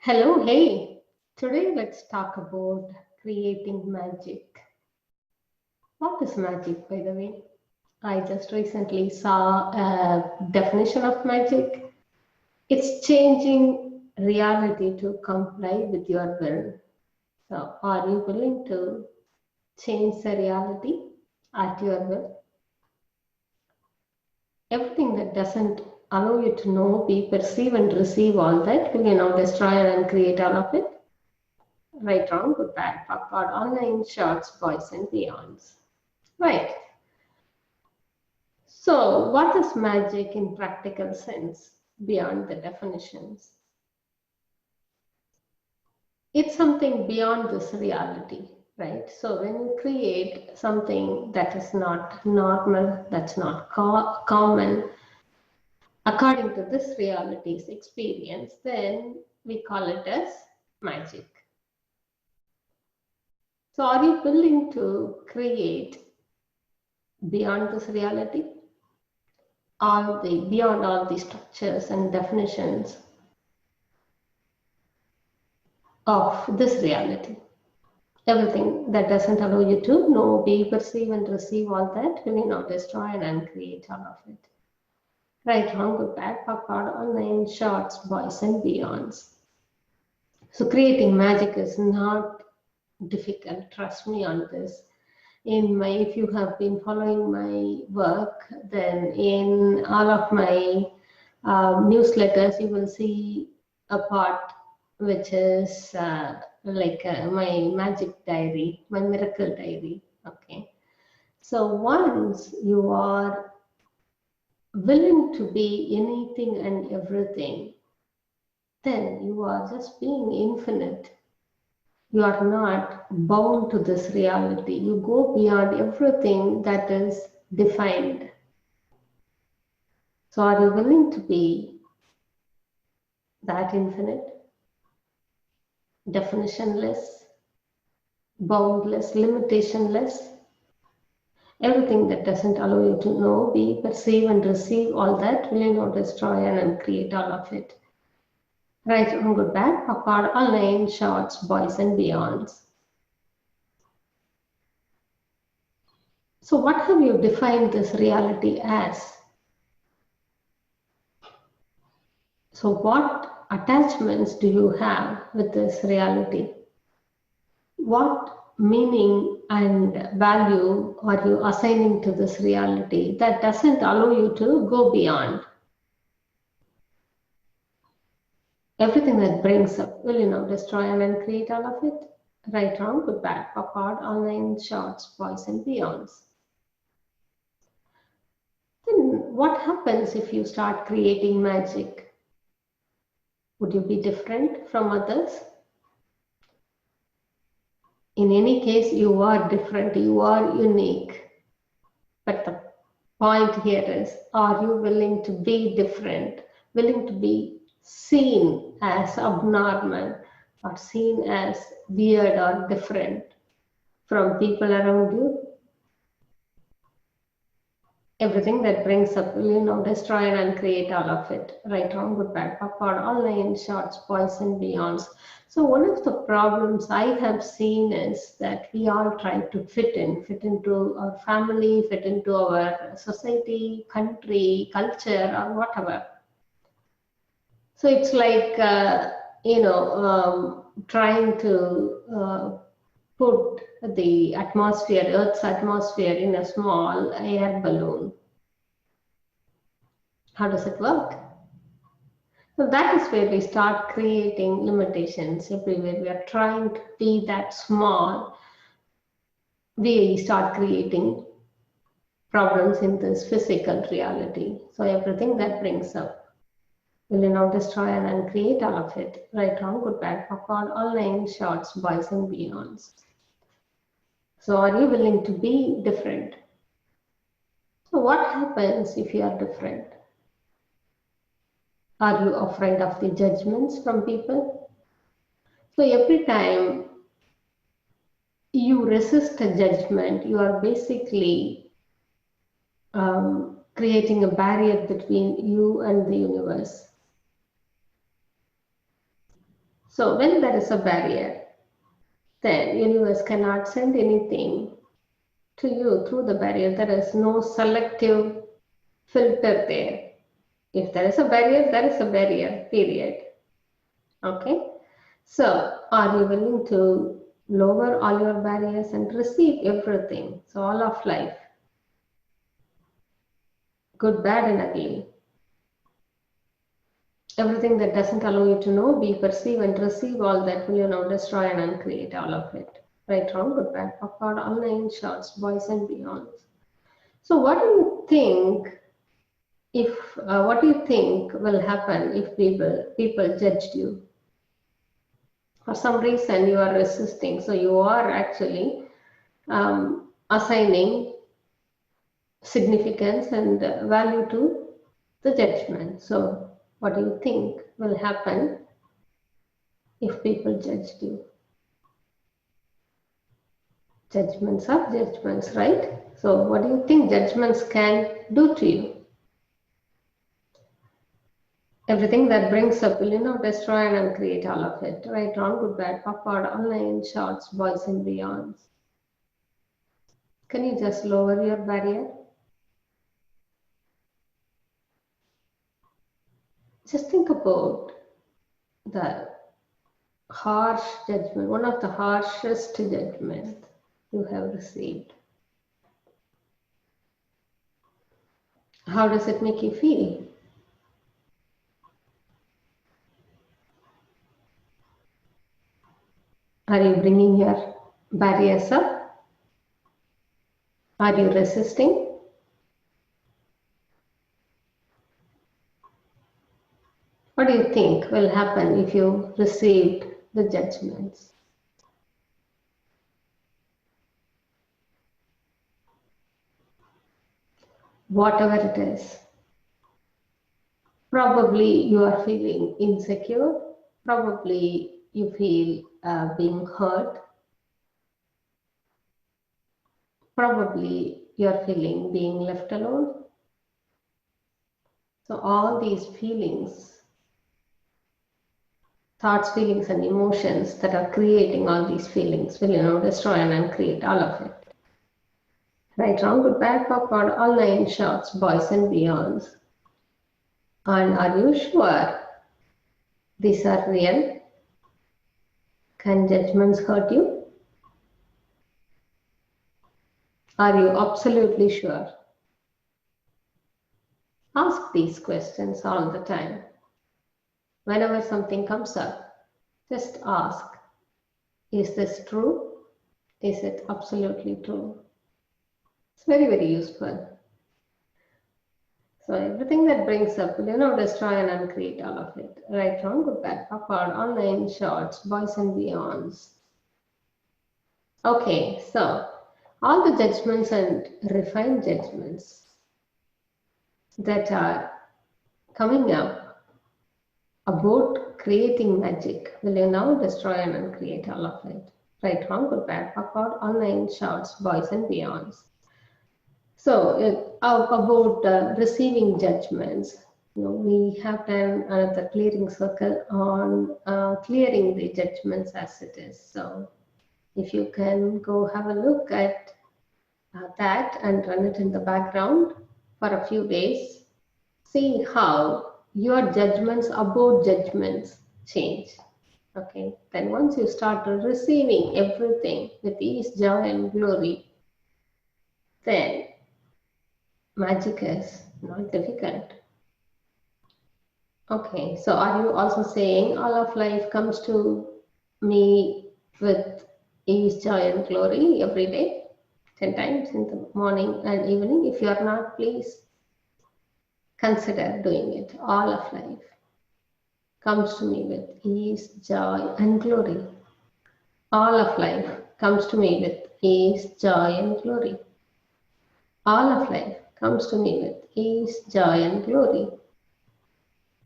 Hello, hey. Today let's talk about creating magic. What is magic, by the way? I just recently saw a definition of magic. It's changing reality to comply with your will. So, are you willing to change the reality at your will? Everything that doesn't allow you to know, be, perceive, and receive all that, will you now destroy and create all of it? Right, wrong, good, bad, backward, online, shorts, boys, and beyonds. Right. So, what is magic in practical sense beyond the definitions? It's something beyond this reality, right? So, when you create something that is not normal, that's not common, according to this reality's experience, then we call it as magic. So, are you willing to create beyond this reality? Beyond all the structures and definitions of this reality. Everything that doesn't allow you to know, be, perceive, and receive all that, will you now destroy and uncreate all of it. Right, wrong, good, bad, backward, online, shorts, boys, and beyonds. So creating magic is not difficult. Trust me on this. If you have been following my work, then in all of my newsletters, you will see a part which is my magic diary, my miracle diary. Okay. So once you are willing to be anything and everything, then you are just being infinite. You are not bound to this reality. You go beyond everything that is defined. So are you willing to be that infinite, definitionless, boundless, limitationless? Everything that doesn't allow you to know, be, perceive, and receive all that, will you not destroy and create all of it? Right, wrong, good, bad, backward, online, shorts, boys, and beyonds. So what have you defined this reality as? So what attachments do you have with this reality? What meaning and value are you assigning to this reality that doesn't allow you to go beyond? Everything that brings up, will you now destroy and create all of it? Right, wrong, good, bad, backward, online, shorts, boys, and beyonds. Then what happens if you start creating magic? Would you be different from others? In any case, you are different, you are unique. But the point here is, are you willing to be different, willing to be seen as abnormal or seen as weird or different from people around you? Everything that brings up, destroy and create all of it. Right, wrong, good, bad, backward, online, shorts, boys, and beyonds. So one of the problems I have seen is that we all try to fit into our family, fit into our society, country, culture, or whatever. So it's like, trying to put the atmosphere, Earth's atmosphere, in a small air balloon. How does it work? So that is where we start creating limitations everywhere. We are trying to be that small. We start creating problems in this physical reality. So everything that brings up, will you now destroy and create all of it? Right, wrong, good, bad, backward, online, shorts, boys, and beyonds. So are you willing to be different? So what happens if you are different? Are you afraid of the judgments from people? So every time you resist a judgment, you are basically creating a barrier between you and the universe. So when there is a barrier, then universe cannot send anything to you through the barrier. There is no selective filter there. If there is a barrier, there is a barrier, period. Okay. So are you willing to lower all your barriers and receive everything? So all of life, good, bad, and ugly. Everything that doesn't allow you to know, be, perceive, and receive all that, will you now destroy and uncreate all of it? Right, wrong, good, bad, backward, all nine shorts, boys and beyonds. So what do you think if what do you think will happen if people judged you? For some reason you are resisting, so you are actually assigning significance and value to the judgment. So what do you think will happen if people judged you? Judgments are judgments, right? So what do you think judgments can do to you? Everything that brings up will, destroy and uncreate all of it. Right, wrong, good, bad, backward, online, shorts, boys and beyonds. Can you just lower your barrier? Just think about the harsh judgment, one of the harshest judgment you have received. How does it make you feel? Are you bringing your barriers up? Are you resisting? What do you think will happen if you received the judgments? Whatever it is. Probably you are feeling insecure. Probably you feel being hurt. Probably you are feeling being left alone. So all these feelings, thoughts, feelings, and emotions that are creating all these feelings will, destroy and uncreate all of it. Right, wrong, good, bad, backward, all nine shorts, boys and beyonds. And are you sure these are real? Can judgments hurt you? Are you absolutely sure? Ask these questions all the time. Whenever something comes up, just ask, is this true? Is it absolutely true? It's very, very useful. So everything that brings up will, destroy and uncreate all of it. Right, wrong, good, bad, backward, online, shorts, boys and beyonds. Okay, so all the judgments and refined judgments that are coming up about creating magic will you now destroy and uncreate all of it. Right, wrong, good, bad, backward, online, shorts, boys and beyonds. So about receiving judgments, we have done another clearing circle on clearing the judgments as it is. So if you can go have a look at that and run it in the background for a few days, see how your judgments about judgments change. Okay, then once you start receiving everything with ease, joy, and glory, then magic is not difficult. Okay, so are you also saying all of life comes to me with ease, joy, and glory every day, 10 times in the morning and evening? If you are not, please consider doing it. All of life comes to me with ease, joy, and glory. All of life comes to me with ease, joy, and glory. All of life comes to me with ease, joy, and glory.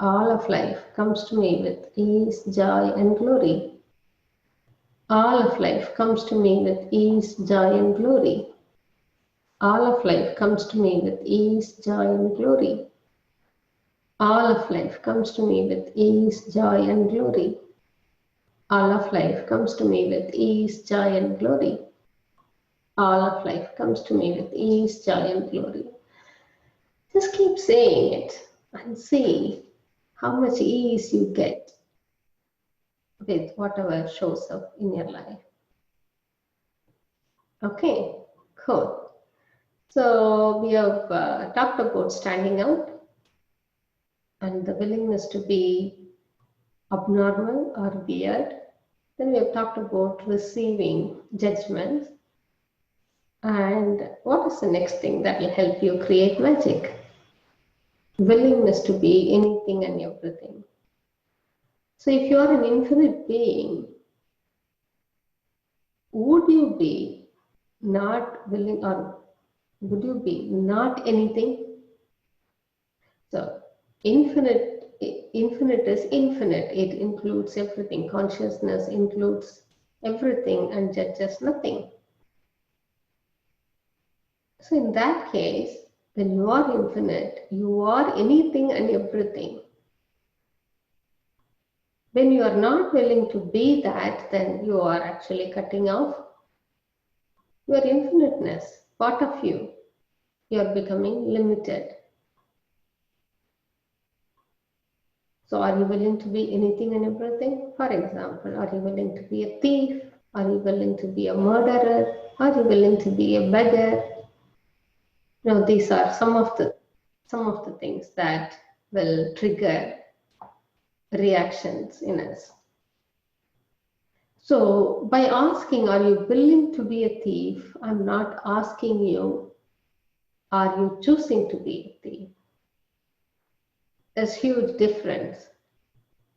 All of life comes to me with ease, joy, and glory. All of life comes to me with ease, joy, and glory. All of life comes to me with ease, joy, and glory. All of life comes to me with ease, joy, and glory. All of life comes to me with ease, joy, and glory. All of life comes to me with ease, joy, and glory. Just keep saying it and see how much ease you get with whatever shows up in your life. Okay, cool. So we have talked about standing out and the willingness to be abnormal or weird. Then we have talked about receiving judgments. And what is the next thing that will help you create magic? Willingness to be anything and everything. So if you are an infinite being, would you be not willing or would you be not anything? So infinite is infinite. It includes everything. Consciousness includes everything and judges nothing. So in that case, when you are infinite, you are anything and everything. When you are not willing to be that, then you are actually cutting off your infiniteness, part of you. You are becoming limited. So are you willing to be anything and everything? For example, are you willing to be a thief? Are you willing to be a murderer? Are you willing to be a beggar? No, these are some of the things that will trigger reactions in us. So by asking, are you willing to be a thief? I'm not asking you, are you choosing to be a thief? There's huge difference.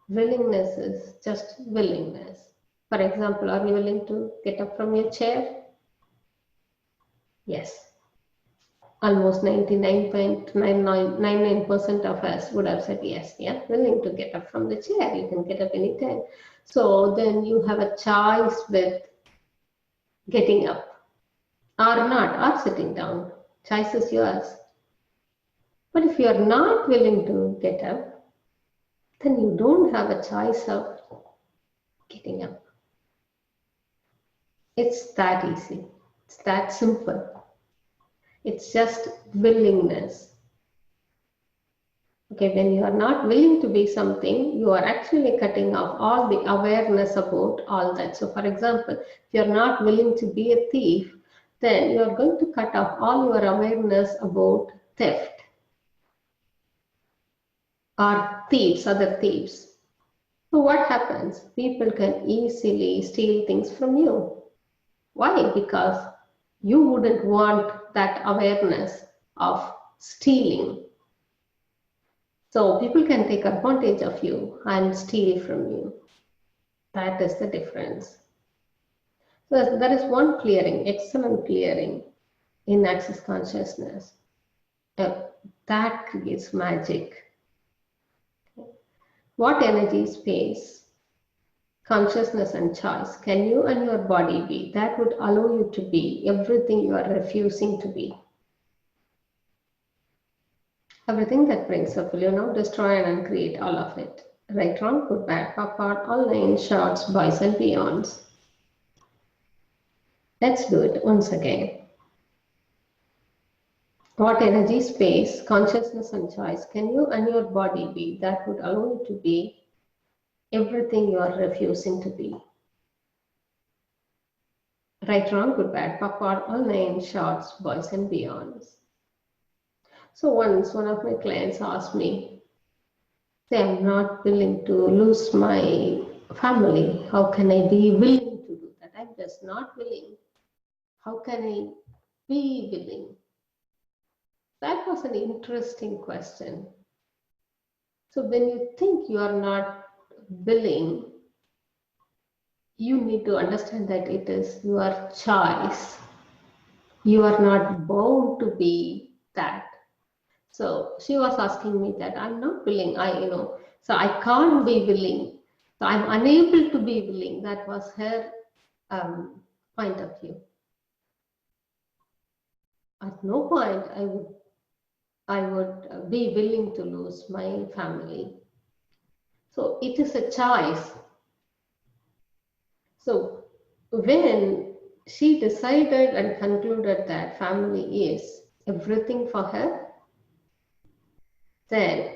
Willingness is just willingness. For example, are you willing to get up from your chair? Yes. Almost 99.99% of us would have said yes. Yeah, willing to get up from the chair. You can get up anytime. So then you have a choice with getting up or not, or sitting down. Choice is yours. But if you are not willing to get up, then you don't have a choice of getting up. It's that easy. It's that simple. It's just willingness. Okay, when you are not willing to be something, you are actually cutting off all the awareness about all that. So, for example, if you are not willing to be a thief, then you are going to cut off all your awareness about theft or thieves, other thieves. So, what happens? People can easily steal things from you. Why? Because you wouldn't want that awareness of stealing. So people can take advantage of you and steal from you. That is the difference. So that is one clearing, excellent clearing in access consciousness. That creates magic. What energy, space, consciousness and choice can you and your body be that would allow you to be everything you are refusing to be? Everything that brings up, will you now destroy and uncreate all of it? Right, wrong, good, bad, pop, part, all nine shorts, boys and beyonds. Let's do it once again. What energy, space, consciousness and choice can you and your body be that would allow you to be everything you are refusing to be? Right, wrong, good, bad, pop, part, all nine shorts, boys and beyonds. So once one of my clients asked me, say I'm not willing to lose my family. How can I be willing to do that? I'm just not willing. How can I be willing? That was an interesting question. So when you think you are not willing, you need to understand that it is your choice. You are not bound to be that. So she was asking me that I'm not willing. So I can't be willing. So I'm unable to be willing. That was her point of view. At no point I would be willing to lose my family. So it is a choice. when she decided and concluded that family is everything for her, then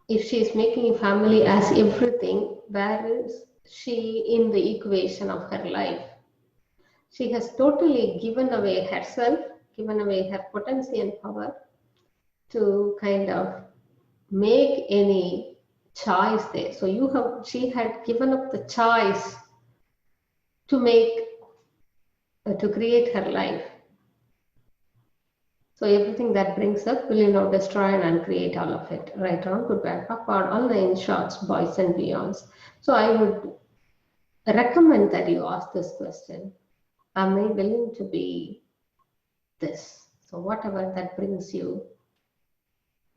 if she is making family as everything, where is she in the equation of her life? She has totally given away herself, given away her potency and power to kind of make any choice there. So she had given up the choice to make, to create her life. So everything that brings up will destroy and uncreate all of it. Right, wrong, good, bad, backward, online, shorts, boys and beyonds. So I would recommend that you ask this question. Am I willing to be this? So whatever that brings you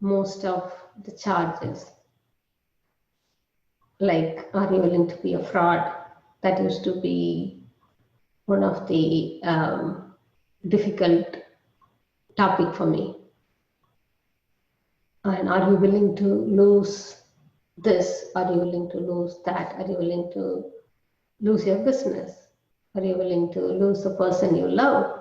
most of the charges. Like, are you willing to be a fraud? That used to be one of the difficult topic for me. And are you willing to lose this? Are you willing to lose that? Are you willing to lose your business? Are you willing to lose the person you love?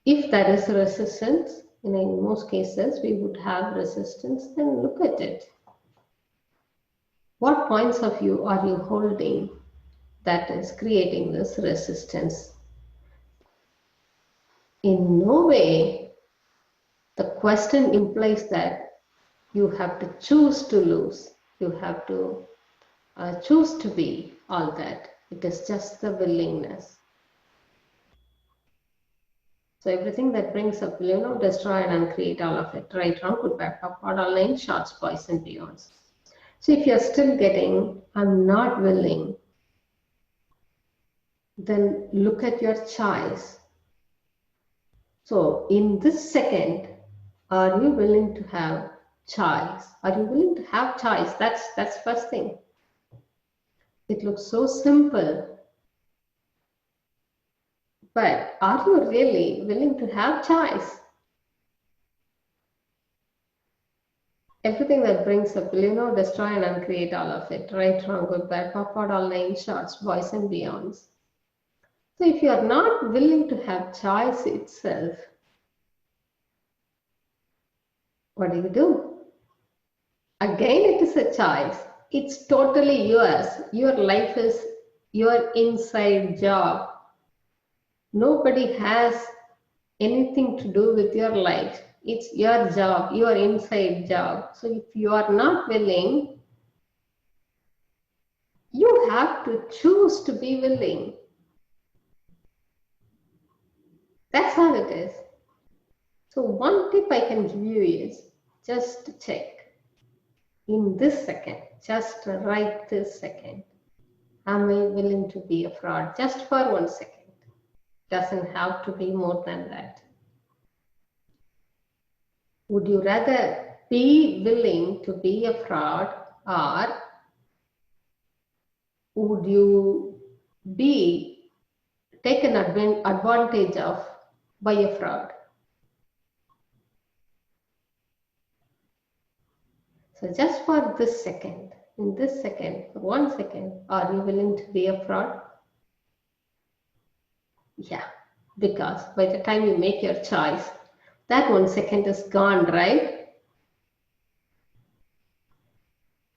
If there is resistance, in most cases we would have resistance, then look at it. What points of view are you holding that is creating this resistance? In no way the question implies that you have to choose to lose. You have to choose to be all that. It is just the willingness. So everything that brings up will, destroy and uncreate all of it. Right, wrong, good, bad, backward, online, shorts, boys and beyonds. So if you're still getting, I'm not willing, then look at your choice. So in this second, are you willing to have choice? Are you willing to have choice? That's first thing. It looks so simple, but are you really willing to have choice? Everything that brings up will, destroy and uncreate all of it. Right, wrong, good, bad, backward, online, shorts, boys and beyonds. So if you are not willing to have choice itself, what do? Again, it is a choice. It's totally yours. Your life is your inside job. Nobody has anything to do with your life. It's your job, your inside job. So if you are not willing, you have to choose to be willing. That's how it is. So one tip I can give you is just to check in this second, just right this second. Am I willing to be a fraud? Just for 1 second. Doesn't have to be more than that. Would you rather be willing to be a fraud, or would you be taken advantage of by a fraud? So just for this second, in this second, for 1 second, are you willing to be a fraud? Yeah, because by the time you make your choice, that 1 second is gone, right?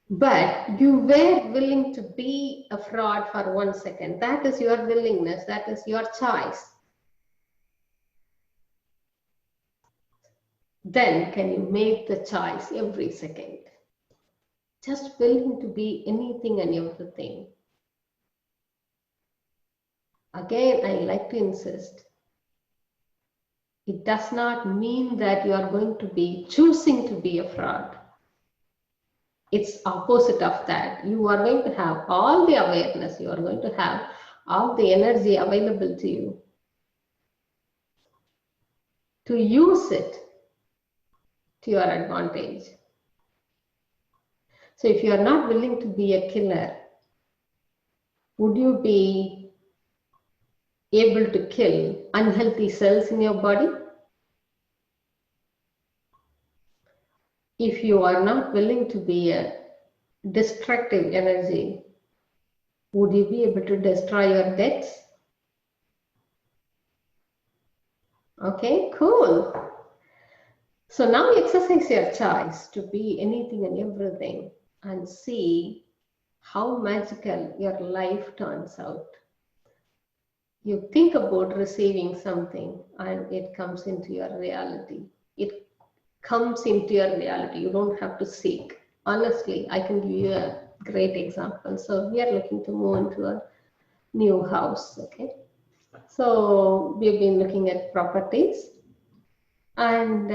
But you were willing to be a fraud for 1 second. That is your willingness. That is your choice. Then can you make the choice every second? Just willing to be anything and everything. Again, I like to insist. It does not mean that you are going to be choosing to be a fraud. It's opposite of that. You are going to have all the awareness. You are going to have all the energy available to you to use it to your advantage. So if you are not willing to be a killer, would you be able to kill unhealthy cells in your body? If you are not willing to be a destructive energy, Would you be able to destroy your debts? Okay, cool. So now exercise your choice to be anything and everything and see how magical your life turns out. You think about receiving something and it comes into your reality. It comes into your reality. You don't have to seek. Honestly, I can give you a great example. So we are looking to move into a new house. Okay. So we've been looking at properties. And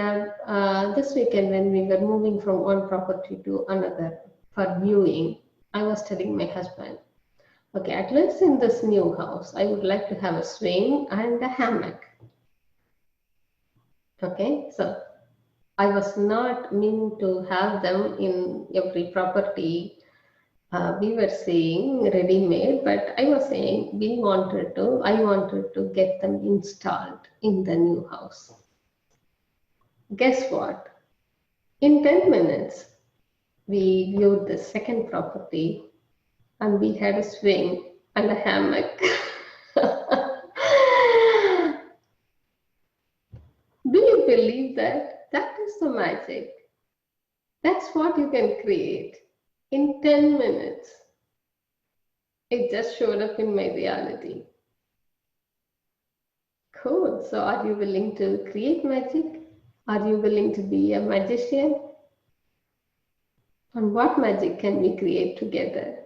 this weekend, when we were moving from one property to another for viewing, I was telling my husband, okay, at least in this new house, I would like to have a swing and a hammock. Okay, so I was not meaning to have them in every property we were saying ready-made, but I was saying I wanted to get them installed in the new house. Guess what? In 10 minutes, we viewed the second property and we had a swing and a hammock. Do you believe that? That is the magic. That's what you can create in 10 minutes. It just showed up in my reality. Cool. So, are you willing to create magic? Are you willing to be a magician? And what magic can we create together?